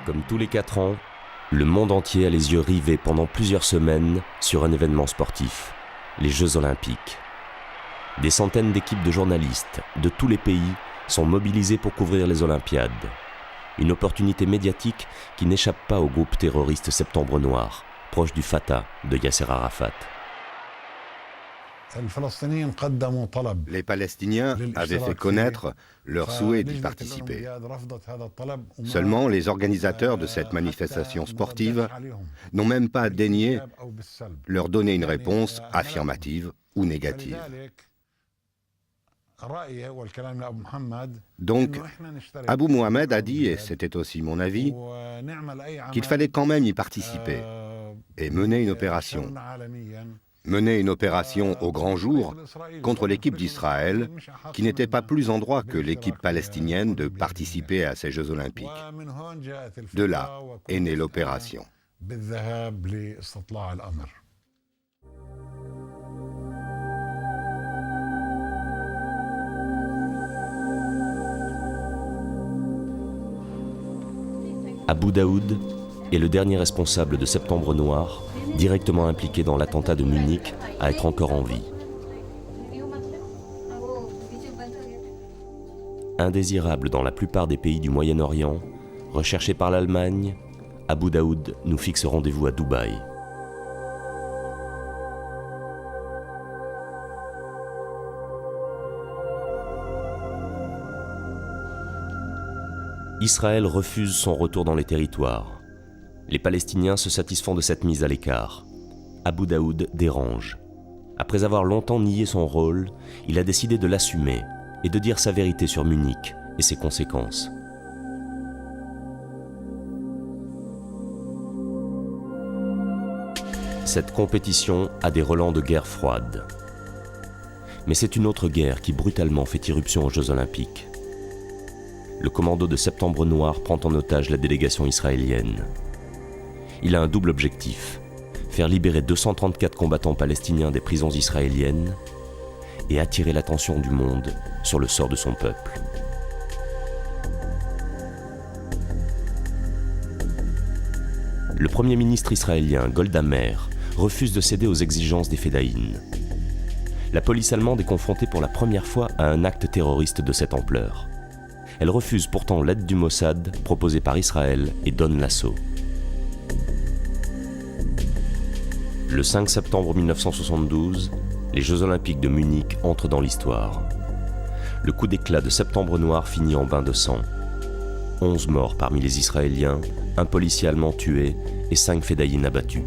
Comme tous les 4 ans, le monde entier a les yeux rivés pendant plusieurs semaines sur un événement sportif, les Jeux Olympiques. Des centaines d'équipes de journalistes de tous les pays sont mobilisées pour couvrir les Olympiades. Une opportunité médiatique qui n'échappe pas au groupe terroriste Septembre Noir, proche du Fatah de Yasser Arafat. Les Palestiniens avaient fait connaître leur souhait d'y participer. Seulement, les organisateurs de cette manifestation sportive n'ont même pas daigné leur donner une réponse affirmative ou négative. Donc, Abou Mohamed a dit, et c'était aussi mon avis, qu'il fallait quand même y participer et mener une opération. Mener une opération au grand jour contre l'équipe d'Israël, qui n'était pas plus en droit que l'équipe palestinienne de participer à ces Jeux Olympiques. De là est née l'opération. Abou Daoud est le dernier responsable de Septembre Noir, directement impliqué dans l'attentat de Munich, à être encore en vie. Indésirable dans la plupart des pays du Moyen-Orient, recherché par l'Allemagne, Abou Daoud nous fixe rendez-vous à Dubaï. Israël refuse son retour dans les territoires. Les Palestiniens se satisfont de cette mise à l'écart. Abou Daoud dérange. Après avoir longtemps nié son rôle, il a décidé de l'assumer et de dire sa vérité sur Munich et ses conséquences. Cette compétition a des relents de guerre froide. Mais c'est une autre guerre qui brutalement fait irruption aux Jeux Olympiques. Le commando de Septembre Noir prend en otage la délégation israélienne. Il a un double objectif, faire libérer 234 combattants palestiniens des prisons israéliennes et attirer l'attention du monde sur le sort de son peuple. Le Premier ministre israélien Golda Meir refuse de céder aux exigences des Fédayines. La police allemande est confrontée pour la première fois à un acte terroriste de cette ampleur. Elle refuse pourtant l'aide du Mossad proposée par Israël et donne l'assaut. Le 5 septembre 1972, les Jeux Olympiques de Munich entrent dans l'histoire. Le coup d'éclat de Septembre Noir finit en bain de sang. 11 morts parmi les Israéliens, un policier allemand tué et 5 fédayines abattus.